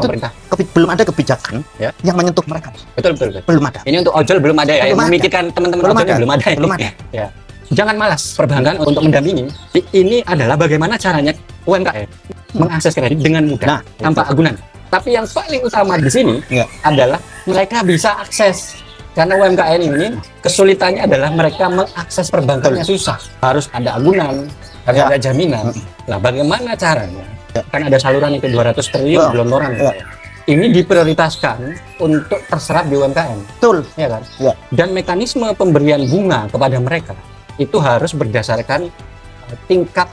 pemerintah. Belum ada kebijakan Ya. yang menyentuh mereka. Betul, betul, betul. Belum ada. Ini untuk ojol belum ada ya. Belum ada. Memikirkan teman-teman Belum ojolnya ada. belum ada. ini. Belum ada. Ya. Jangan malas perbankan untuk mendampingi. Ini adalah bagaimana caranya UMKM mengakses kredit dengan mudah Nah, tanpa agunan. Tapi yang paling utama di sini Ya. adalah mereka bisa akses. Karena UMKM ini kesulitannya adalah mereka mengakses perbankannya susah. Harus ada agunan, harus Ya. ada jaminan. Nah, bagaimana caranya? Ya. Kan ada saluran itu 200 triliun Ya. gelontoran. Ya. Ini diprioritaskan untuk terserap di UMKM, Betul. ya kan? Ya. Dan mekanisme pemberian bunga kepada mereka itu harus berdasarkan tingkat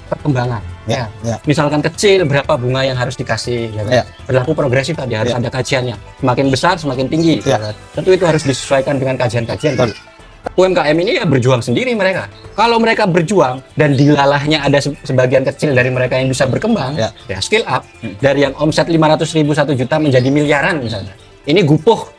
perkembangan. Ya. Ya. Misalkan kecil berapa bunga yang harus dikasih, ya kan? Ya. Berlaku progresif tadi harus Ya. ada kajiannya. Semakin besar semakin tinggi. Ya. kan? Tentu itu harus disesuaikan dengan kajian-kajian. Betul. UMKM ini ya berjuang sendiri mereka. Kalau mereka berjuang dan dilalahnya ada sebagian kecil dari mereka yang bisa berkembang, Ya. ya skill up dari yang omset 500.000 1 juta menjadi miliaran misalnya. Ini gupuh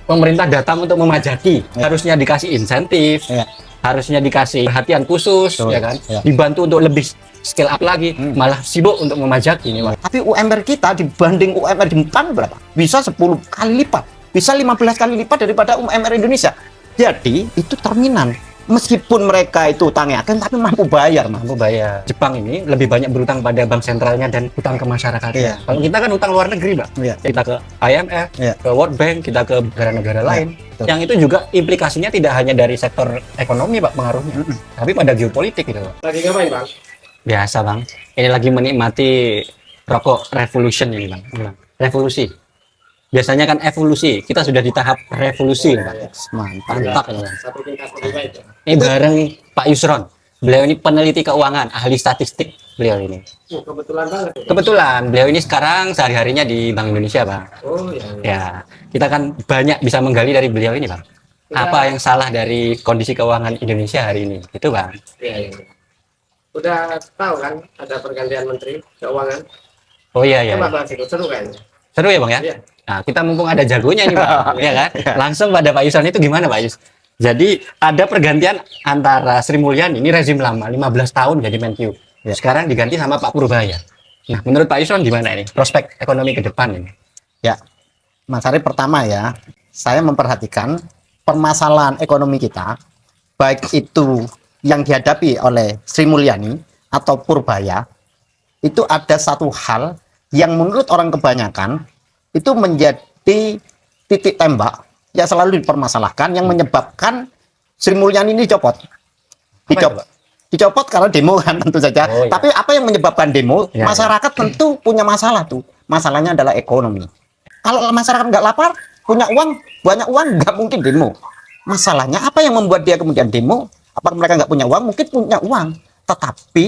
pemerintah datang untuk memajaki, Ya. harusnya dikasih insentif, Ya. harusnya dikasih perhatian khusus, Betul. ya kan? Ya. Dibantu untuk lebih skill up lagi, malah sibuk untuk memajaki ini, Pak. Tapi UMR kita dibanding UMR di Jepang berapa? Bisa 10 kali lipat. Bisa 15 kali lipat daripada UMR Indonesia. Jadi itu terminan. Meskipun mereka itu utangnya akan tapi mampu bayar, Mampu bayar. Jepang ini lebih banyak berutang pada bank sentralnya dan utang ke masyarakatnya. Iya. Kalau kita kan utang luar negeri, Pak. Iya. Kita ke IMF, Iya. ke World Bank, kita ke negara-negara lain. betul. Yang itu juga implikasinya tidak hanya dari sektor ekonomi, Pak, pengaruhnya. Tapi pada geopolitik gitu, Pak. Lagi ngapain, Bang? Biasa, Bang. Ini lagi menikmati rokok revolution ini, Bang. Revolusi. Biasanya kan evolusi. Kita sudah di tahap revolusi, Pak. Mantap. Mantap ini, Bang. Satu tingkat lebih baik ya. Ini bareng Pak Yusron. Beliau ini peneliti keuangan, ahli statistik beliau ini. Kebetulan banget ya. Kebetulan beliau ini sekarang sehari-harinya di Bank Indonesia, Bang. Oh iya. Ya, kita kan banyak bisa menggali dari beliau ini, Bang. Apa yang salah dari kondisi keuangan Indonesia hari ini? Itu, Bang. Iya, iya. Udah tahu kan ada pergantian menteri keuangan. Oh iya ya. Coba bahas itu, seru kayaknya. Seru ya, Bang ya? Iya. Nah, kita mumpung ada jagonya nih, Bang. Ya kan? Langsung pada Pak Yusron itu gimana, Pak Yus? Jadi ada pergantian antara Sri Mulyani, ini rezim lama, 15 tahun jadi Menkyu. Ya. Sekarang diganti sama Pak Purbaya. Nah, menurut Pak Yusron gimana ini? Prospek ekonomi ke depan ini? Ya. Mas Arief, pertama ya, saya memperhatikan permasalahan ekonomi kita, baik itu yang dihadapi oleh Sri Mulyani atau Purbaya, itu ada satu hal yang menurut orang kebanyakan itu menjadi titik tembak yang selalu dipermasalahkan yang menyebabkan Sri Mulyani ini dicopot. Apa itu, Pak? Dicopot karena demo kan tentu saja. Oh, iya. Tapi apa yang menyebabkan demo? Ya, Masyarakat tentu punya masalah tuh. Masalahnya adalah ekonomi. Kalau masyarakat nggak lapar, punya uang, banyak uang, nggak mungkin demo. Masalahnya apa yang membuat dia kemudian demo? Apakah mereka nggak punya uang? Mungkin punya uang, tetapi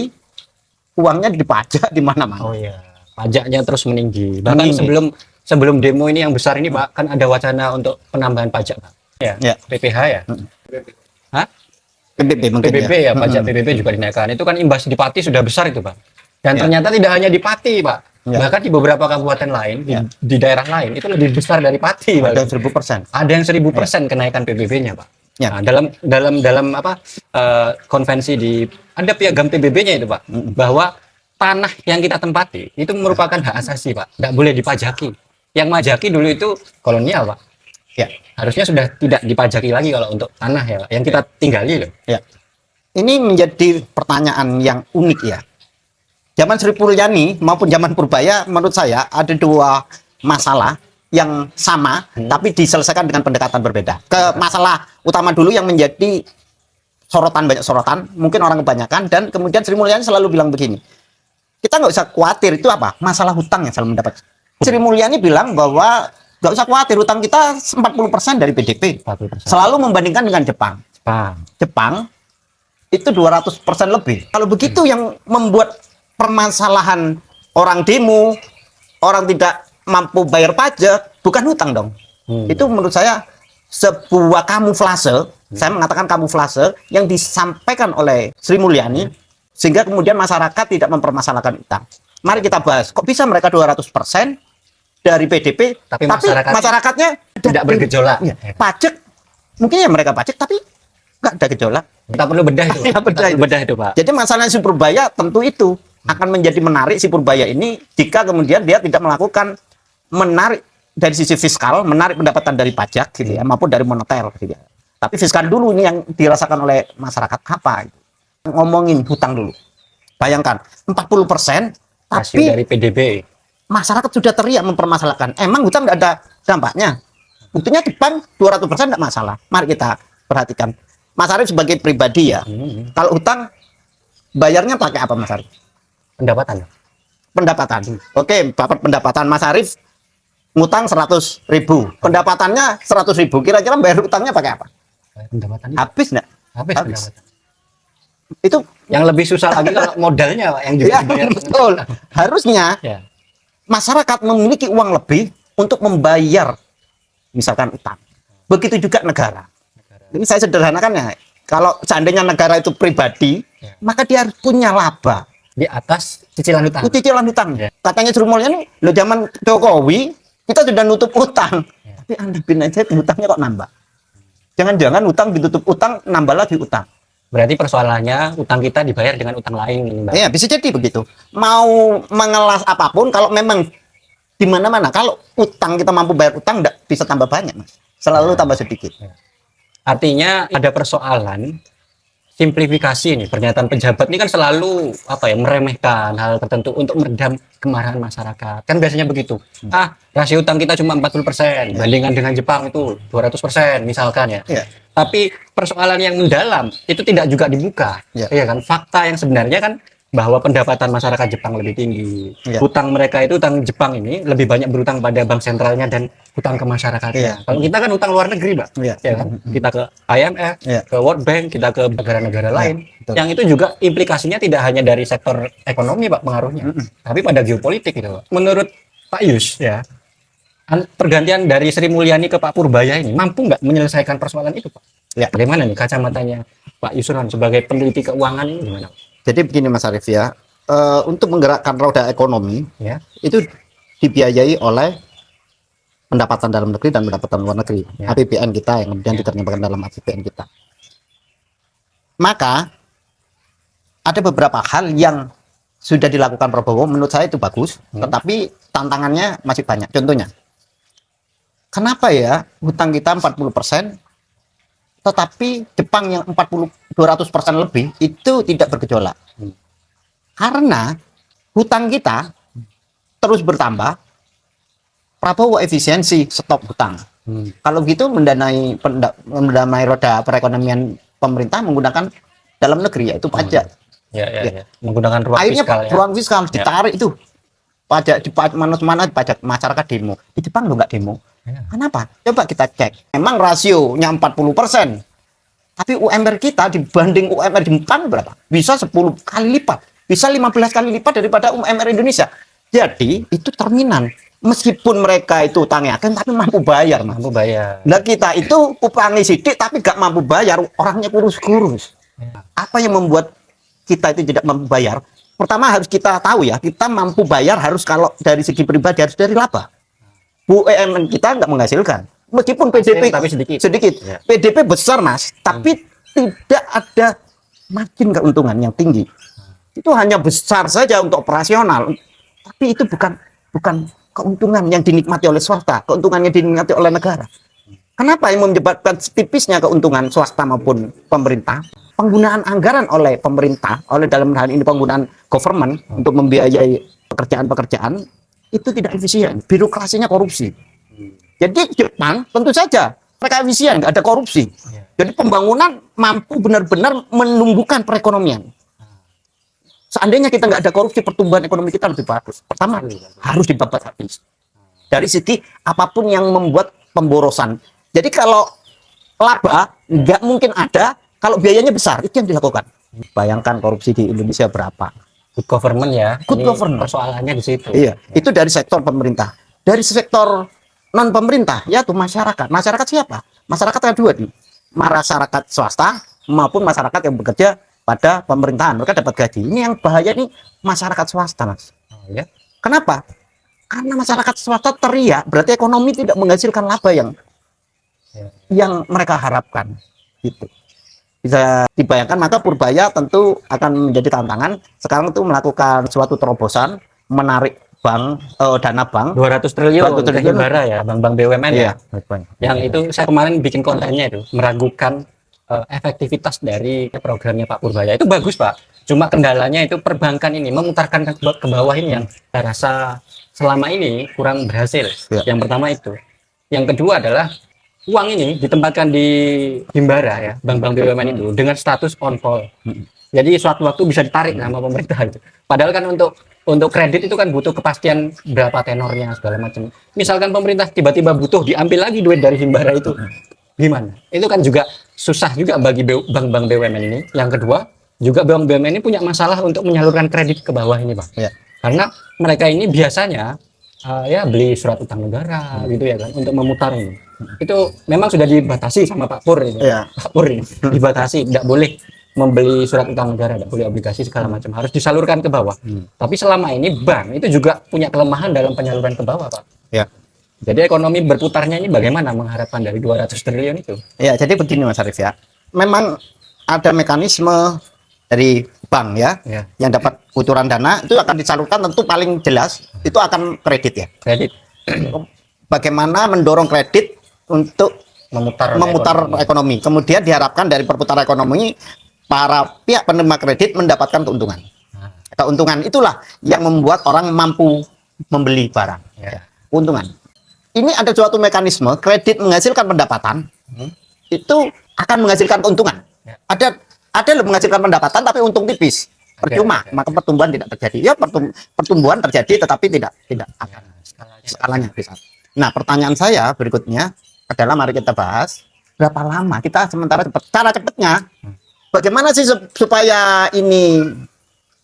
uangnya dipajak di mana-mana. Oh iya, pajaknya terus meninggi. Bahkan Meninggi. sebelum demo ini yang besar ini, Pak, kan ada wacana untuk penambahan pajak, Pak. Ya, Ya. PPH ya. Hah? PBB mungkin PBB ya, pajak PBB juga dinaikkan. Itu kan imbas di Pati sudah besar itu, Pak. Dan Ya. ternyata tidak hanya di Pati, Pak. Ya. Bahkan di beberapa kabupaten lain, Ya. di daerah lain itu lebih besar dari Pati, Pak. Ada 1000%. Ada yang 1000% kenaikan PBB-nya, Pak. Ya. Nah, dalam apa konvensi di ada piagam PBB-nya itu, Pak, bahwa tanah yang kita tempati itu merupakan hak asasi, Pak. Tidak boleh dipajaki. Yang majaki dulu itu kolonial, Pak. Ya. Harusnya sudah tidak dipajaki lagi kalau untuk tanah ya, Pak, yang kita tinggali loh. Ya. Ini menjadi pertanyaan yang unik ya. Zaman Sri Mulyani maupun zaman Purbaya menurut saya ada dua masalah yang sama tapi diselesaikan dengan pendekatan berbeda. Ke masalah utama dulu yang menjadi sorotan, banyak sorotan, mungkin orang kebanyakan, dan kemudian Sri Mulyani selalu bilang begini. Kita nggak usah khawatir, itu apa? Masalah hutang yang selalu mendapat. Sri Mulyani bilang bahwa nggak usah khawatir, hutang kita 40% dari PDB. 40%. Selalu membandingkan dengan Jepang. Jepang itu 200% lebih. Kalau begitu yang membuat permasalahan orang demo, orang tidak mampu bayar pajak, bukan hutang dong. Itu menurut saya sebuah kamuflase, saya mengatakan kamuflase yang disampaikan oleh Sri Mulyani sehingga kemudian masyarakat tidak mempermasalahkan utang. Mari kita bahas, kok bisa mereka 200% dari PDB, Tapi tapi masyarakatnya tidak bergejolak. Ya, pajak, mungkin ya mereka pajak, tapi nggak ada gejolak. Kita perlu bedah itu, Pak. Kita Kita perlu bedah itu, Pak. Jadi masalah si Purbaya tentu itu akan menjadi menarik si Purbaya ini jika kemudian dia tidak melakukan menarik dari sisi fiskal, menarik pendapatan dari pajak gitu ya, maupun dari moneter gitu ya. Tapi fiskal dulu ini yang dirasakan oleh masyarakat apa? Gitu. Ngomongin hutang dulu. Bayangkan 40%, Rasio tapi dari PDB. masyarakat sudah teriak mempermasalahkan. Emang hutang nggak ada dampaknya? Buktinya di bank 200% nggak masalah. Mari kita perhatikan. Mas Arief sebagai pribadi ya, kalau hutang bayarnya pakai apa Mas Arief? Pendapatan. Pendapatan. Oke, dapat pendapatan Mas Arief ngutang 100.000. Pendapatannya 100.000. Kira-kira bayar hutangnya pakai apa? Pendapatan. Habis nggak? Habis Habis. pendapatan. Itu Yang lebih susah lagi kalau modalnya Pak, yang juga ya, dibayar. betul. Harusnya Ya. masyarakat memiliki uang lebih untuk membayar misalkan utang. Begitu juga negara. Ini saya sederhanakan ya. Kalau seandainya negara itu pribadi, Ya. maka dia harus punya laba. Di atas cicilan utang. Itu cicilan hutang. Ya. Katanya Sri Mulyani, lo zaman Jokowi kita sudah nutup utang. Ya. Tapi Anda bin aja hutangnya kok nambah. Jangan-jangan utang ditutup utang, nambah lagi utang. Berarti persoalannya utang kita dibayar dengan utang lain ini, Mbak. Ya, bisa jadi begitu. Mau mengelas apapun, kalau memang di mana-mana, kalau utang kita mampu bayar utang, enggak bisa tambah banyak, Mas. Selalu tambah sedikit. Artinya ada persoalan simplifikasi nih. Pernyataan pejabat ini kan selalu meremehkan hal tertentu untuk meredam kemarahan masyarakat. Kan biasanya begitu. Rasio utang kita cuma 40%, bandingkan dengan Jepang itu 200% misalkan ya. Ya. Tapi persoalan yang mendalam itu tidak juga dibuka. Ya. Iya kan? Fakta yang sebenarnya kan bahwa pendapatan masyarakat Jepang lebih tinggi. Ya. Hutang mereka itu, utang Jepang ini lebih banyak berutang pada bank sentralnya dan hutang ke masyarakatnya. Ya. Kalau kita kan hutang luar negeri, Mbak. Ya. Ya kan? Kita ke IMF, Ya. ke World Bank, kita ke negara-negara lain. betul. Yang itu juga implikasinya tidak hanya dari sektor ekonomi, Pak, pengaruhnya, tapi pada geopolitik gitu, Pak. Menurut Pak Yus, ya, pergantian dari Sri Mulyani ke Pak Purbaya ini mampu nggak menyelesaikan persoalan itu, Pak? Ya. Bagaimana nih kacamatanya Pak Yusron sebagai peneliti keuangan ini gimana? Jadi begini Mas Arief ya, untuk menggerakkan roda ekonomi, Ya, itu dibiayai oleh pendapatan dalam negeri dan pendapatan luar negeri. Ya. APBN kita yang kemudian diterjemahkan dalam APBN kita. Maka ada beberapa hal yang sudah dilakukan Prabowo, menurut saya itu bagus, tetapi tantangannya masih banyak. Contohnya, kenapa ya hutang kita 40%, tetapi Jepang yang 200% lebih itu tidak bergejolak? Karena hutang kita terus bertambah, Prabowo efisiensi stop hutang. Kalau gitu mendanai roda perekonomian pemerintah menggunakan dalam negeri, yaitu pajak. ya. Menggunakan ruang Akhirnya fiskal ya. ruang fiskal ditarik itu. Pajak di mana pajak masyarakat demo. Di Jepang lo nggak demo. Ya. Kenapa? Coba kita cek. Memang rasionya 40%. Tapi UMR kita dibanding UMR di Jepang berapa? Bisa 10 kali lipat. Bisa 15 kali lipat daripada UMR Indonesia. Jadi itu cerminan. Meskipun mereka itu utangnya kan, tapi mampu bayar, Mas. Mampu bayar. Nah kita itu upahnya sidik tapi gak mampu bayar, orangnya kurus-kurus. Apa yang membuat kita itu tidak mampu bayar? Pertama harus kita tahu ya, kita mampu bayar harus kalau dari segi pribadi harus dari laba. UMR kita nggak menghasilkan. Meskipun PDB tapi sedikit. Ya. PDB besar Mas, tapi tidak ada margin keuntungan yang tinggi. Itu hanya besar saja untuk operasional, tapi itu bukan keuntungan yang dinikmati oleh swasta, keuntungan yang dinikmati oleh negara. Kenapa yang menyebabkan tipisnya keuntungan swasta maupun pemerintah? Penggunaan anggaran oleh pemerintah, oleh dalam hal ini penggunaan government untuk membiayai pekerjaan-pekerjaan itu tidak efisien, birokrasinya korupsi. Jadi Jepang tentu saja mereka efisien, nggak ada korupsi. Jadi pembangunan mampu benar-benar menumbuhkan perekonomian. Seandainya kita nggak ada korupsi, pertumbuhan ekonomi kita lebih bagus. Pertama, harus dibabat habis. Dari segi apapun yang membuat pemborosan. Jadi kalau laba nggak mungkin ada, kalau biayanya besar, itu yang dilakukan. Bayangkan korupsi di Indonesia berapa. Good government ya. Good Ini government. Persoalannya di situ. Iya, itu dari sektor pemerintah. Dari sektor non pemerintah, yaitu masyarakat. Masyarakat siapa? Masyarakat ada dua nih. Masyarakat swasta maupun masyarakat yang bekerja pada pemerintahan. Mereka dapat gaji. Ini yang bahaya nih masyarakat swasta, Mas. Oh, ya. Kenapa? Karena masyarakat swasta teriak, berarti ekonomi tidak menghasilkan laba yang mereka harapkan. Gitu. Bisa dibayangkan, maka Purbaya tentu akan menjadi tantangan. Sekarang itu melakukan suatu terobosan, menarik bank, dana bank 200 triliun 200 ke triliun. Himbara ya, bank-bank BUMN Iya. ya. Yang itu saya kemarin bikin kontennya itu meragukan efektivitas dari programnya Pak Purbaya. Itu bagus Pak. Cuma kendalanya itu perbankan ini memutarkan ke bawah ini yang saya rasa selama ini kurang berhasil. Iya. Yang pertama itu. Yang kedua adalah uang ini ditempatkan di Himbara ya, bank-bank BUMN itu dengan status on call. Jadi suatu waktu bisa ditarik sama pemerintah itu. Padahal kan untuk kredit itu kan butuh kepastian berapa tenornya segala macam. Misalkan pemerintah tiba-tiba butuh diambil lagi duit dari Himbara itu, gimana? Itu kan juga susah juga bagi bank-bank BUMN ini. Yang kedua, juga bank BUMN ini punya masalah untuk menyalurkan kredit ke bawah ini, Pak. Iya. Karena mereka ini biasanya ya beli surat utang negara gitu ya kan untuk memutar ini. Itu memang sudah dibatasi sama Pak Pur ini. Iya. Pak Pur ini dibatasi, tidak boleh membeli surat utang negara, tidak boleh obligasi segala macam, harus disalurkan ke bawah. Tapi selama ini bank itu juga punya kelemahan dalam penyaluran ke bawah, Pak. Ya. Jadi ekonomi berputarnya ini bagaimana mengharapkan dari 200 triliun itu? Ya, jadi begini Mas Arif ya. Memang ada mekanisme dari bank ya, Ya. yang dapat kucuran dana itu akan disalurkan, tentu paling jelas itu akan kredit ya. Kredit Bagaimana mendorong kredit untuk memutar ekonomi. Kemudian diharapkan dari perputaran ekonomi para pihak penerima kredit mendapatkan keuntungan. Keuntungan itulah yang membuat orang mampu membeli barang. Ya. Keuntungan. Ini ada suatu mekanisme kredit menghasilkan pendapatan, itu akan menghasilkan keuntungan. Ya. Ada loh menghasilkan pendapatan tapi untung tipis. Percuma, maka pertumbuhan tidak terjadi. Ya pertumbuhan terjadi tetapi tidak akan skalanya besar. Nah, pertanyaan saya berikutnya adalah mari kita bahas berapa lama kita sementara cepat. Cara cepatnya bagaimana sih supaya ini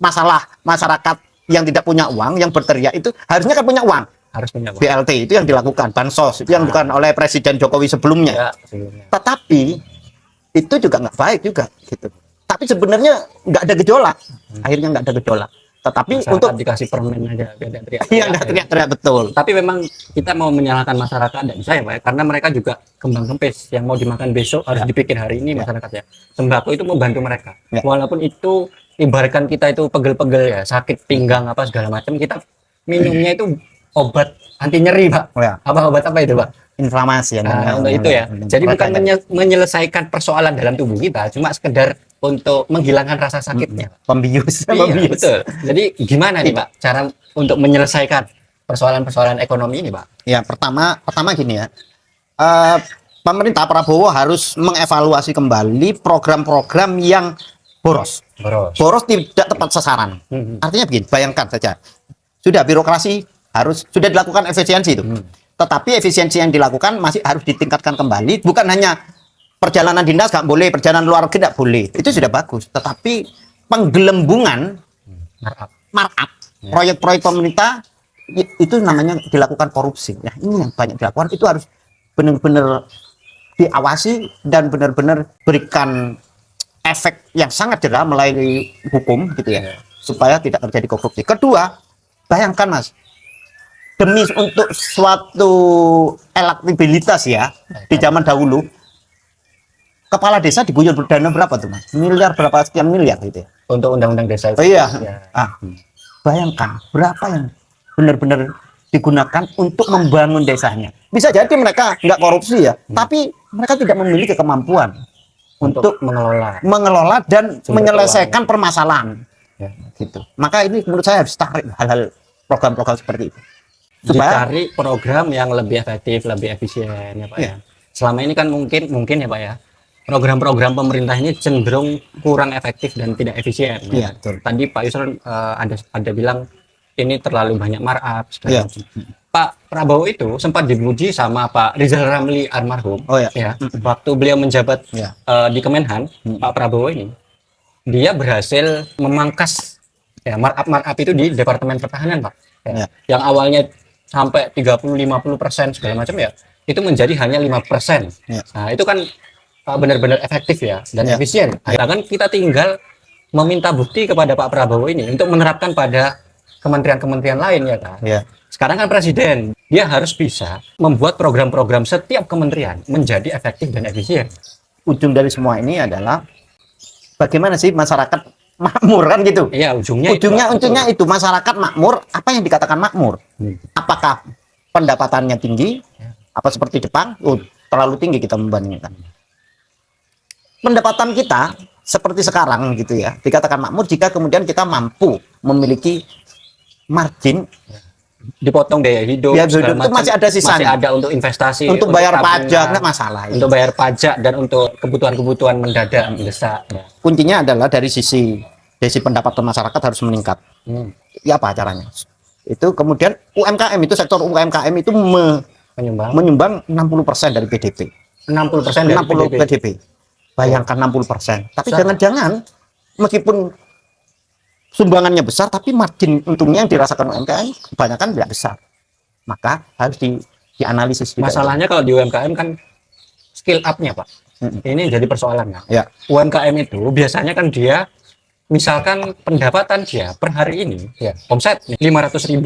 masalah masyarakat yang tidak punya uang, yang berteriak itu harusnya kan punya uang. Harus punya uang. BLT itu yang dilakukan, bansos itu yang dilakukan oleh Presiden Jokowi sebelumnya. Ya, sebelumnya. Tetapi itu juga nggak baik juga gitu. Tapi sebenarnya nggak ada gejolak. Akhirnya nggak ada gejolak. Tetapi Masyarakat untuk dikasih permen aja biar tidak teriak. yang nggak teriak-teriak betul. Tapi memang kita mau menyalahkan masyarakat tidak bisa ya Pak ya? Karena mereka juga kembang kempis yang mau dimakan besok harus dipikir hari ini masyarakat ya. Sembako itu membantu mereka. Ya. Walaupun itu ibaratkan kita itu pegel-pegel ya, sakit pinggang apa segala macam, kita minumnya itu obat anti nyeri Pak. Ya. Obat apa itu Pak? Inflamasi ya. Untuk itu ya. Jadi bukan menyelesaikan persoalan dalam tubuh kita, cuma sekedar untuk menghilangkan rasa sakitnya. Pembius. Iya, betul. Jadi gimana nih Pak cara untuk menyelesaikan persoalan-persoalan ekonomi ini Pak? Ya, pertama gini ya. Pemerintah Prabowo harus mengevaluasi kembali program-program yang boros. Boros tidak tepat sasaran. Artinya begini, bayangkan saja. Sudah birokrasi sudah dilakukan efisiensi itu. Tetapi efisiensi yang dilakukan masih harus ditingkatkan kembali, bukan hanya perjalanan dinas nggak boleh, perjalanan luar negeri nggak boleh. Itu sudah bagus. Tetapi penggelembungan markup proyek-proyek pemerintah itu namanya dilakukan korupsi. Nah, ini yang banyak dilakukan, itu harus benar-benar diawasi dan benar-benar berikan efek yang sangat jerah melalui hukum gitu ya, supaya tidak terjadi korupsi. Kedua, bayangkan Mas, demi untuk suatu elektabilitas ya di zaman dahulu, kepala desa diguyur dana berapa tuh Mas? Miliar berapa sekian miliar gitu ya. Untuk undang-undang desa itu. Oh iya. Ya. Bayangkan berapa yang benar-benar digunakan untuk membangun desanya. Bisa jadi mereka nggak korupsi ya, tapi mereka tidak memiliki kemampuan untuk mengelola dan menyelesaikan permasalahan. Ya. Gitu. Maka ini menurut saya harus tarik hal-hal program-program seperti itu. Supaya Dicari program yang lebih efektif, lebih efisien ya Pak ya. Selama ini kan mungkin ya Pak ya, program-program pemerintah ini cenderung kurang efektif dan tidak efisien. Iya, Ya. betul. Tadi Pak Yusron ada bilang ini terlalu banyak markup segala Iya. macam. Pak Prabowo itu sempat dipuji sama Pak Rizal Ramli almarhum. Oh ya. Ya, waktu beliau menjabat Ya. di Kemenhan, Pak Prabowo ini dia berhasil memangkas ya markup itu di Departemen Pertahanan Pak. Ya. Ya. Yang awalnya sampai 30-50% segala macam ya, itu menjadi hanya 5%. Ya. Nah, itu kan benar-benar efektif ya dan Ya. efisien. Bahkan kita tinggal meminta bukti kepada Pak Prabowo ini untuk menerapkan pada kementerian-kementerian lain ya kan. Ya. Sekarang kan presiden, dia harus bisa membuat program-program setiap kementerian menjadi efektif dan efisien. Ujung dari semua ini adalah bagaimana sih masyarakat makmur kan gitu. Iya, ujungnya Ujungnya itu masyarakat makmur. Apa yang dikatakan makmur? Apakah pendapatannya tinggi? Apa seperti Jepang? Oh, terlalu tinggi kita membandingkan. Pendapatan kita seperti sekarang gitu ya, dikatakan makmur jika kemudian kita mampu memiliki margin, dipotong biaya hidup, biaya hidup segala itu macam, masih ada sisanya. masih ada untuk investasi, untuk bayar tabungan, pajak nggak masalah. untuk bayar pajak dan untuk kebutuhan-kebutuhan mendadak mendesak. Ya. Kuncinya adalah dari sisi pendapatan masyarakat harus meningkat. Ya apa caranya? Itu kemudian UMKM itu, sektor UMKM itu menyumbang 60% dari PDB. 60% dari 60 PDB. PDB. Bayangkan 60%. Tapi jangan-jangan meskipun sumbangannya besar, tapi margin untungnya yang dirasakan UMKM kebanyakan tidak besar. Maka harus dianalisis. Masalahnya kalau di UMKM kan skill up-nya, Pak. Ini jadi persoalan. Ya. UMKM itu biasanya kan dia, misalkan pendapatan dia per hari ini, ya, omset 500.000,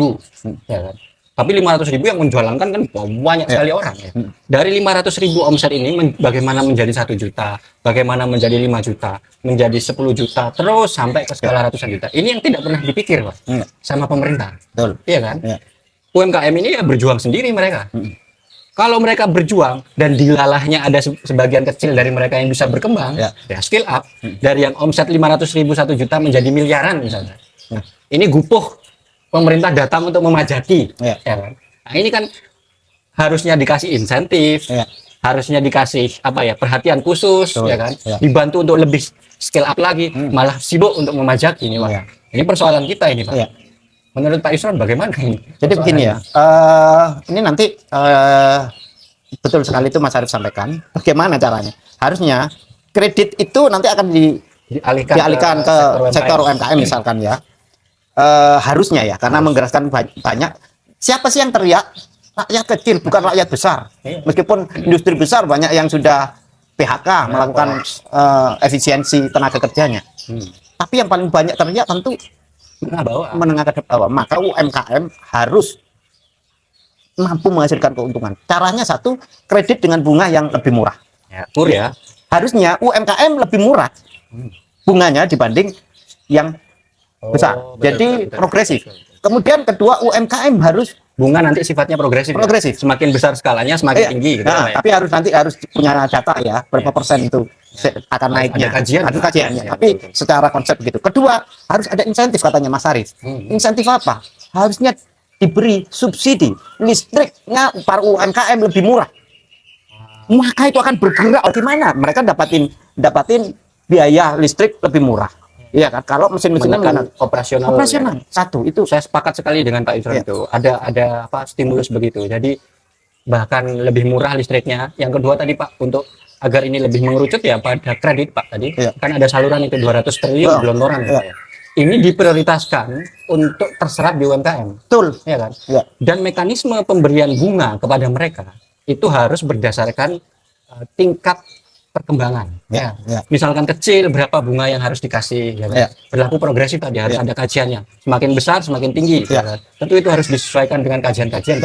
ya kan? Tapi 500.000 yang menjualan kan banyak sekali orang ya. Dari 500.000 omset ini bagaimana menjadi 1 juta, bagaimana menjadi 5 juta, menjadi 10 juta, terus sampai ke skala ratusan juta. Ini yang tidak pernah dipikir, Pak, sama pemerintah. Betul. Iya kan? Ya. UMKM ini ya berjuang sendiri mereka. Kalau mereka berjuang dan dilalahnya ada sebagian kecil dari mereka yang bisa berkembang, ya skill up dari yang omset 500.000 1 juta menjadi miliaran misalnya. Ini gupuh pemerintah datang untuk memajaki, ya kan? Nah, ini kan harusnya dikasih insentif, harusnya dikasih perhatian khusus, ya kan? Dibantu untuk lebih scale up lagi, malah sibuk untuk memajaki ini, Pak. Ini persoalan kita ini, Pak. Menurut Pak Yusron bagaimana ini? Jadi begini ya, ini nanti betul sekali itu Mas Arief sampaikan. Bagaimana caranya? Harusnya kredit itu nanti akan dialihkan ke sektor UMKM misalkan ya. Harusnya ya, karena menggerakkan banyak. Siapa sih yang teriak? Rakyat kecil, bukan rakyat besar. Meskipun industri besar banyak yang sudah PHK, melakukan efisiensi tenaga kerjanya. Tapi yang paling banyak teriak tentu menengah ke bawah. Maka UMKM harus mampu menghasilkan keuntungan. Caranya satu, kredit dengan bunga yang lebih murah. Ya. Harusnya UMKM lebih murah bunganya dibanding yang besar. Jadi progresif. Kemudian kedua, UMKM harus bunga nanti sifatnya progresif. Progresif. Ya? Semakin besar skalanya semakin tinggi. Gitu tapi harus punya data ya, berapa persen itu akan naiknya. Ada kajiannya. Tapi secara konsep gitu. Kedua, harus ada insentif katanya Mas Arief. Insentif apa? Harusnya diberi subsidi listriknya para UMKM lebih murah. Maka itu akan bergerak. Gimana? Mereka dapatin biaya listrik lebih murah. Iya kan, kalau mesin-mesinnya operasional. Satu itu saya sepakat sekali dengan Pak Yusron itu. Ada stimulus begitu. Jadi bahkan lebih murah listriknya. Yang kedua tadi Pak, untuk agar ini lebih mengerucut ya pada kredit Pak tadi. Kan ada saluran itu 200 triliun gelontoran. Ini diprioritaskan untuk terserap di UMKM. Betul, ya kan? Dan mekanisme pemberian bunga kepada mereka itu harus berdasarkan tingkat perkembangan. Misalkan kecil, berapa bunga yang harus dikasih, ya kan? Berlaku progresif tadi, harus ada kajiannya. Semakin besar, semakin tinggi. Ya kan? Tentu itu harus disesuaikan dengan kajian-kajian.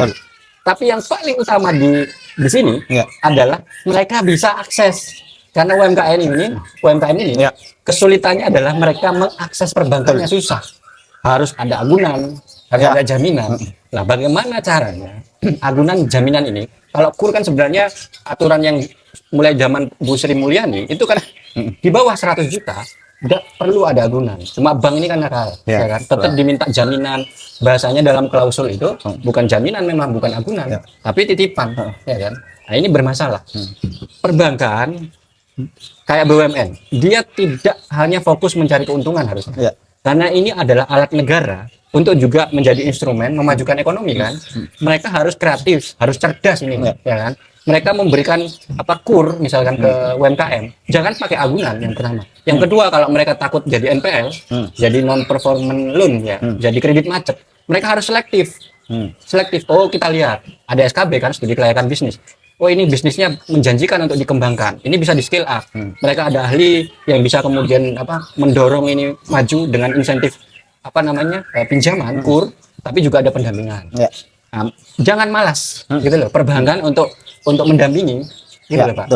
Tapi yang paling utama di sini adalah mereka bisa akses. Karena UMKM ini kesulitannya adalah mereka mengakses perbankannya susah. Harus ada agunan, harus ada jaminan. Nah, bagaimana caranya agunan jaminan ini? Kalau KUR kan sebenarnya aturan yang mulai zaman Bu Sri Mulyani itu kan di bawah 100 juta tidak perlu ada agunan. Cuma bank ini kan nakal, ya kan? Tetap diminta jaminan. Bahasanya dalam klausul itu bukan jaminan, memang bukan agunan, tapi titipan, ya kan? Nah, ini bermasalah. Perbankan kayak BUMN, dia tidak hanya fokus mencari keuntungan harusnya. Karena ini adalah alat negara untuk juga menjadi instrumen memajukan ekonomi kan. Mereka harus kreatif, harus cerdas ini, ya kan. Mereka memberikan KUR misalkan ke UMKM, jangan pakai agunan yang pertama. Yang kedua, kalau mereka takut jadi NPL, jadi non performance loan ya, jadi kredit macet, mereka harus selektif. Selektif. Oh, kita lihat ada SKB kan, studi kelayakan bisnis. Oh, ini bisnisnya menjanjikan untuk dikembangkan. Ini bisa di scale up. Mereka ada ahli yang bisa kemudian mendorong ini maju dengan insentif pinjaman KUR, tapi juga ada pendampingan. Nah, jangan malas gitu loh perbankan untuk mendampingi gitu loh Pak.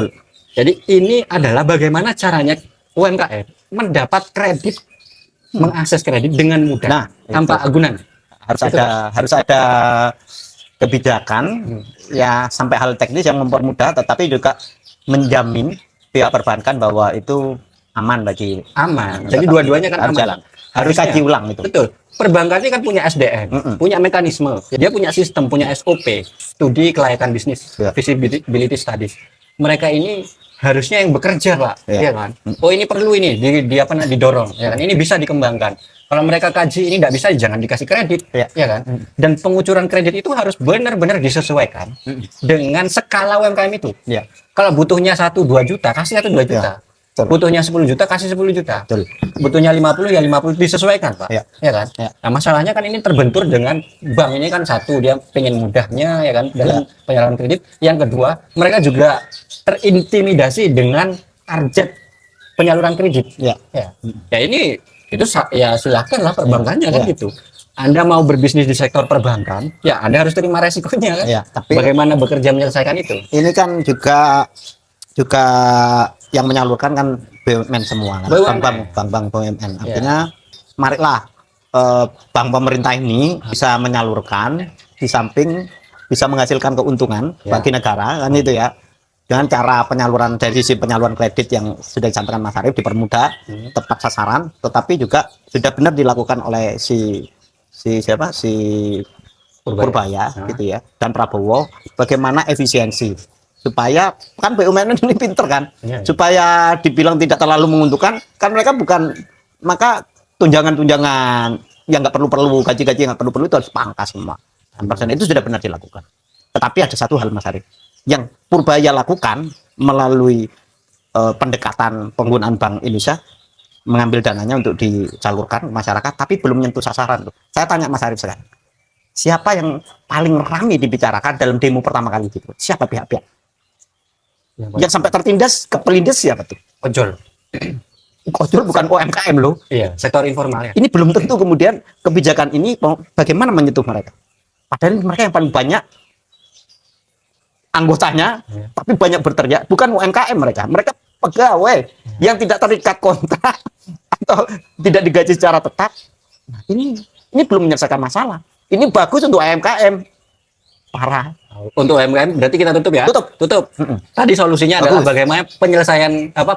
Jadi ini adalah bagaimana caranya UMKM mendapat kredit mengakses kredit dengan mudah Nah, tanpa itu. agunan. Harus ada kebijakan ya sampai hal teknis yang mempermudah, tetapi juga menjamin pihak perbankan bahwa itu aman bagi Aman. Jadi dua-duanya kan harus aman. jalan. Harus kaji ulang itu. Betul. Perbankan ini kan punya SDM, punya mekanisme, dia punya sistem, punya SOP, studi kelayakan bisnis, Ya. feasibility studies. Mereka ini harusnya yang bekerja, Pak, Ya. ya kan? Oh, ini perlu ini di apa didorong, ya kan? Ini bisa dikembangkan. Kalau mereka kaji ini nggak bisa, jangan dikasih kredit, ya kan? Dan pengucuran kredit itu harus benar-benar disesuaikan dengan skala UMKM itu. Ya. Kalau butuhnya 1-2 juta, kasih 1-2 juta. Betul. Butuhnya 10 juta, kasih 10 juta. Betul. Butuhnya 50, ya 50 disesuaikan, Pak. Ya. Ya kan? Ya. Nah, masalahnya kan ini terbentur dengan bank ini kan satu, dia pengen mudahnya ya kan dalam penyaluran kredit. Yang kedua, mereka juga terintimidasi dengan target penyaluran kredit. Ya. Ya ini itu ya silakan lah perbankannya kan Ya. gitu. Anda mau berbisnis di sektor perbankan, ya Anda harus terima resikonya kan. Ya, tapi bagaimana bekerja menyelesaikan itu? ini kan juga yang menyalurkan kan BUMN semua kan? BUMN. bank-bank BUMN. Artinya marilah bank pemerintah ini bisa menyalurkan di samping bisa menghasilkan keuntungan bagi negara kan itu ya, dengan cara penyaluran dari sisi penyaluran kredit yang sudah disampaikan Mas Arief dipermudah, tepat sasaran, tetapi juga sudah benar dilakukan oleh si Purbaya gitu ya, dan Prabowo, bagaimana efisiensi supaya kan BUMN ini pinter kan, supaya dibilang tidak terlalu menguntungkan kan, mereka bukan, maka tunjangan-tunjangan yang nggak perlu-perlu, gaji-gaji yang nggak perlu-perlu itu harus pangkas semua. Dan itu sudah benar dilakukan. Tetapi ada satu hal Mas Arief yang Purbaya lakukan melalui pendekatan penggunaan Bank Indonesia, mengambil dananya untuk disalurkan ke masyarakat, tapi belum menyentuh sasaran. Saya tanya Mas Arief sekarang, siapa yang paling ramai dibicarakan dalam demo pertama kali itu? Siapa pihak-pihak yang sampai tertindas, kepelindes siapa tuh? Ojol. Ojol bukan UMKM loh. Iya, sektor informal ya. Ini belum tentu kemudian kebijakan ini bagaimana menyentuh mereka. Padahal mereka yang paling banyak anggotanya, tapi banyak berteriak. Bukan UMKM mereka pegawai yang tidak terikat kontrak atau tidak digaji secara tetap. Nah, ini belum menyelesaikan masalah. Ini bagus untuk UMKM. Parah. Untuk UMKM berarti kita tutup ya? Tutup. Tadi solusinya adalah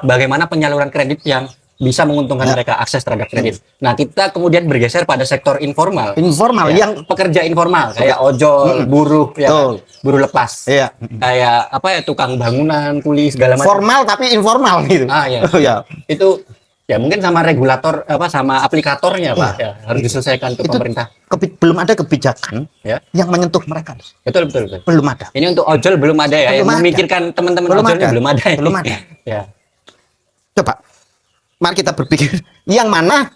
bagaimana penyaluran kredit yang bisa menguntungkan mereka, akses terhadap kredit. Nah, kita kemudian bergeser pada sektor informal. Yang pekerja informal kayak ojol, buruh ya kan? Buruh lepas. Iya. Kayak tukang bangunan, kuli segala macam. Formal tapi informal gitu. Ya. Itu ya mungkin sama regulator sama aplikatornya Pak ya, harus diselesaikan untuk pemerintah. Belum ada kebijakan yang menyentuh mereka. Betul. Belum ada. Ini untuk ojol belum ada ya. Yang memikirkan teman-teman ojolnya belum ada. Belum ada. Ya. Coba mari kita berpikir yang mana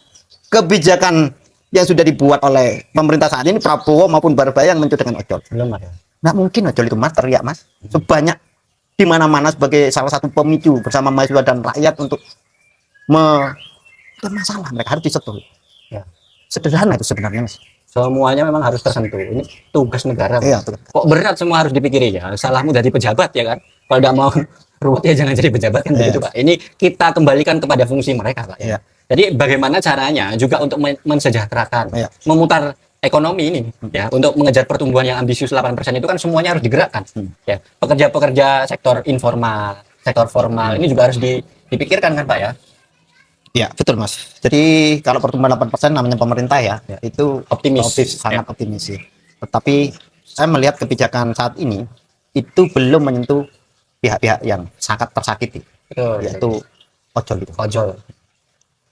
kebijakan yang sudah dibuat oleh pemerintah saat ini, Prabowo maupun Purbaya, yang menyentuh dengan ojol. Belum ada. Nggak mungkin ojol itu mas teriak mas. Sebanyak di mana-mana sebagai salah satu pemicu bersama mahasiswa dan rakyat untuk itu masalah, mereka harus disentuh. Ya. Sederhana itu sebenarnya mas. Semuanya memang harus tersentuh. Ini tugas negara. Iya, kok berat semua harus dipikirin ya. Salahmu dari pejabat ya kan. Kalau tidak mau ruwet ya jangan jadi pejabat kan begitu Pak. Ini kita kembalikan kepada fungsi mereka Pak. Ya. Jadi bagaimana caranya juga untuk mensejahterakan, memutar ekonomi ini ya, untuk mengejar pertumbuhan yang ambisius 8% itu kan semuanya harus digerakkan. Ya. Pekerja-pekerja sektor informal, sektor formal ini juga harus dipikirkan kan Pak ya. Ya betul mas. Jadi kalau pertumbuhan 8% namanya pemerintah itu optimis, sangat optimis sih. Tetapi saya melihat kebijakan saat ini itu belum menyentuh pihak-pihak yang sangat tersakiti, yaitu ojol itu.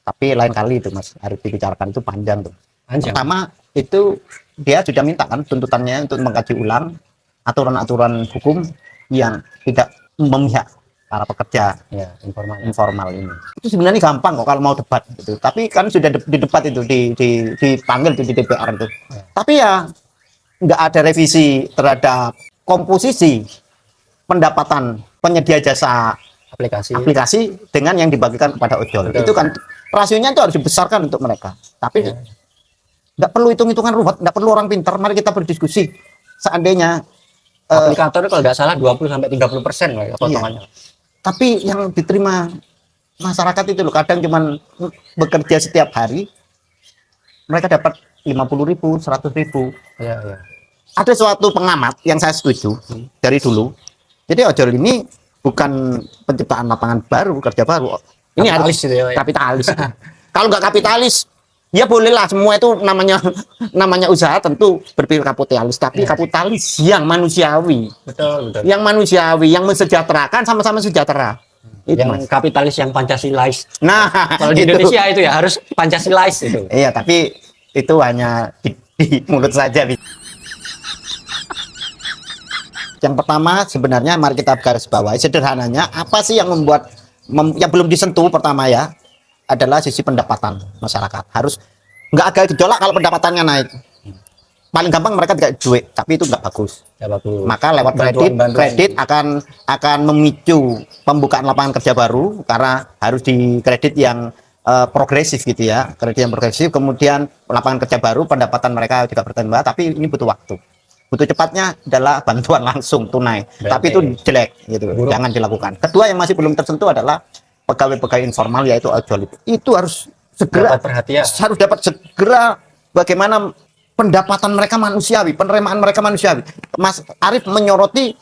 Tapi lain kali itu mas, harus dibicarakan, itu panjang tuh. Pertama itu dia sudah minta kan tuntutannya untuk mengkaji ulang aturan-aturan hukum yang tidak memihak para pekerja informal ini. Itu sebenarnya gampang kok kalau mau debat gitu. Tapi kan sudah di debat itu dipanggil di DPR itu. Tapi ya nggak ada revisi terhadap komposisi pendapatan penyedia jasa aplikasi dengan yang dibagikan kepada ojol. Itu kan rasionya itu harus dibesarkan untuk mereka. Tapi nggak perlu hitung-hitungan ruwet, nggak perlu orang pintar. Mari kita berdiskusi. Seandainya aplikator kalau nggak salah 20-30% lah potongannya. Tapi yang diterima masyarakat itu loh, kadang cuman bekerja setiap hari mereka dapat 50.000, 100.000. Iya, iya. Ada suatu pengamat yang saya setuju dari dulu. Jadi ojol ini bukan penciptaan lapangan baru, kerja baru. Ini Kapitalis harus gitu ya, Pak, ya? kapitalis. Kalau nggak kapitalis, ya bolehlah semua itu namanya usaha tentu berpikir kapitalis, tapi kapitalis yang manusiawi, Betul, betul. yang manusiawi, yang mensejahterakan sama-sama sejahtera. Itu, Yang Mas. kapitalis yang Pancasilais. Nah, Kalau di itu. Indonesia itu ya harus Pancasilais itu. Iya, tapi itu hanya di mulut saja. Yang pertama sebenarnya mari kita garis bawahi sederhananya apa sih yang membuat yang belum disentuh pertama ya adalah sisi pendapatan masyarakat. Harus nggak agak gejolak kalau pendapatannya naik. Paling gampang mereka tidak duit, tapi itu nggak bagus. Ya bagus. Maka lewat Bantuan-bantuan. kredit akan memicu pembukaan lapangan kerja baru karena harus di kredit yang progresif gitu ya, kredit yang progresif. Kemudian lapangan kerja baru, pendapatan mereka juga bertambah, tapi ini butuh waktu. Butuh cepatnya adalah bantuan langsung tunai, tapi itu jelek gitu, jangan dilakukan. Kedua yang masih belum tersentuh adalah pegawai-pegawai informal yaitu ojol itu harus segera Dapat perhatian. harus dapat segera bagaimana pendapatan mereka manusiawi, penerimaan mereka manusiawi. Mas Arief menyoroti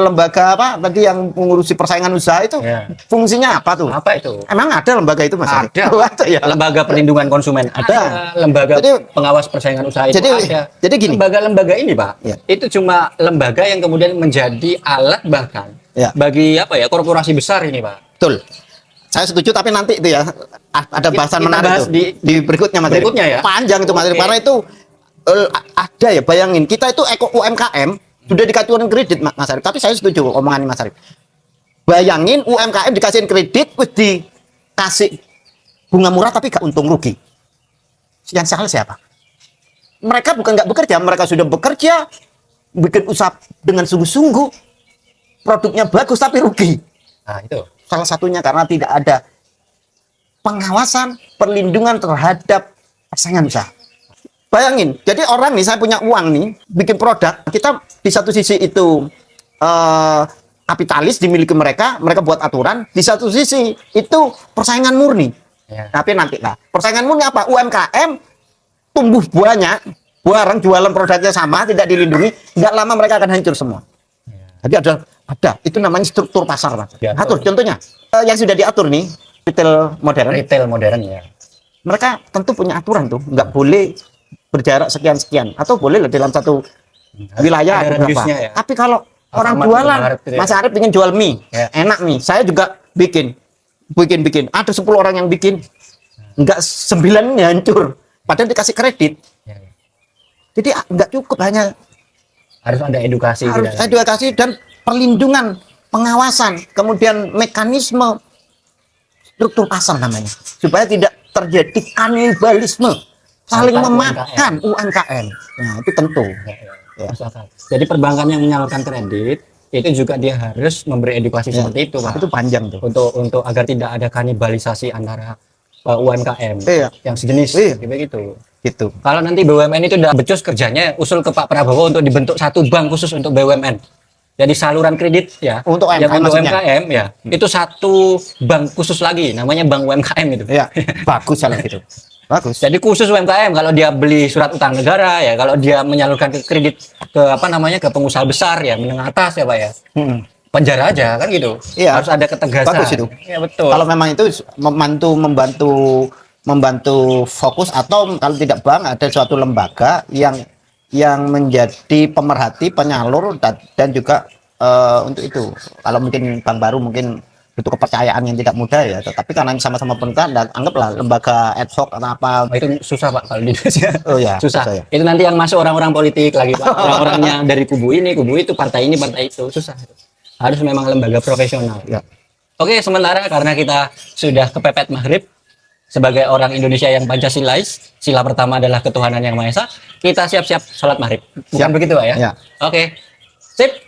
lembaga apa tadi yang mengurusi persaingan usaha itu Ya. fungsinya apa tuh? Apa itu? Emang ada lembaga itu Mas Arief? Ada. Oh, ada ya. Lembaga perlindungan konsumen ada, lembaga Jadi- pengawas persaingan usaha itu jadi- ada. jadi gini. Lembaga-lembaga ini, Pak, Ya. itu cuma lembaga yang kemudian menjadi alat bahkan Ya. bagi apa ya korporasi besar ini, Pak. Betul. Saya setuju tapi nanti itu ya ada bahasan kita menarik bahas tuh. Di berikutnya Mas Arief. berikutnya ya? Panjang itu Mas Arief Oke. karena itu ada ya bayangin kita itu UMKM sudah dikasih kredit Mas Arief. Tapi saya setuju omongan Mas Arief. Bayangin UMKM dikasihin kredit terus dikasih bunga murah tapi gak untung rugi. Yang salah siapa? Mereka bukan nggak bekerja, mereka sudah bekerja, bikin usaha dengan sungguh-sungguh, produknya bagus tapi rugi. Nah, itu. Salah satunya karena tidak ada pengawasan, perlindungan terhadap persaingan usaha. Bayangin, jadi orang nih, saya punya uang nih, bikin produk, kita di satu sisi itu kapitalis dimiliki mereka, mereka buat aturan, di satu sisi itu persaingan murni. Ya. Tapi nanti lah, persaingan murni apa? UMKM tumbuh banyak, barang jualan produknya sama, tidak dilindungi, nggak lama mereka akan hancur semua. Jadi ada, itu namanya struktur pasar, Mas. Diatur. Atur, contohnya yang sudah diatur nih, retail modern, Retail modern ya. mereka tentu punya aturan tuh, nggak boleh berjarak sekian-sekian, atau boleh lah dalam satu wilayah ada ada berapa. radiusnya ya. Tapi kalau orang Alfamart, jualan, Indomaret gitu ya. Mas Arief ingin jual mie, Ya. enak nih, saya juga bikin. Ada 10 orang yang bikin, nggak 9 ini hancur, padahal dikasih kredit. Ya, ya. Jadi nggak cukup hanya Harus ada edukasi harus tidak? edukasi dan perlindungan, pengawasan, kemudian mekanisme struktur pasar namanya, supaya tidak terjadi kanibalisme, saling Antar memakan UMKM. Nah, itu tentu. Ya. Masuk akal. Jadi perbankan yang menyalurkan kredit itu juga dia harus memberi edukasi Ya, seperti itu, Pak. itu panjang tuh. Untuk agar tidak ada kanibalisasi antara UMKM Iya. yang sejenis Iya. begitu. Gitu. Kalau nanti BUMN itu udah becus kerjanya, usul ke Pak Prabowo untuk dibentuk satu bank khusus untuk BUMN. Jadi saluran kredit ya. Untuk yang UMKM untuk maksudnya? UMKM ya. Itu satu bank khusus lagi, namanya Bank UMKM itu. Ya, bagus kalau gitu. Bagus. Jadi khusus UMKM kalau dia beli surat utang negara ya, kalau dia menyalurkan ke kredit ke apa namanya ke pengusaha besar ya, menengah atas ya Pak ya. Mm-mm. Penjara aja kan gitu. Iya. Harus ada ketegasan. Bagus itu. Ya betul. Kalau memang itu membantu fokus atau kalau tidak bank ada suatu lembaga yang menjadi pemerhati, penyalur dan juga untuk itu. Kalau mungkin bank baru mungkin butuh kepercayaan yang tidak mudah ya, tetapi karena sama-sama pemerintah dan anggaplah lembaga ad hoc atau apa. Oh, itu susah Pak kalau di Indonesia. Oh ya, susah. susah ya. Itu nanti yang masuk orang-orang politik lagi Pak. Orang-orangnya dari kubu ini, kubu itu, partai ini, partai itu. Susah. Harus memang lembaga profesional. Ya. Oke, sementara karena kita sudah kepepet maghrib, sebagai orang Indonesia yang Pancasilais, sila pertama adalah ketuhanan yang Maha Esa, kita siap-siap sholat maghrib. Bukan Siap. begitu Pak ya? Ya. Oke. Sip.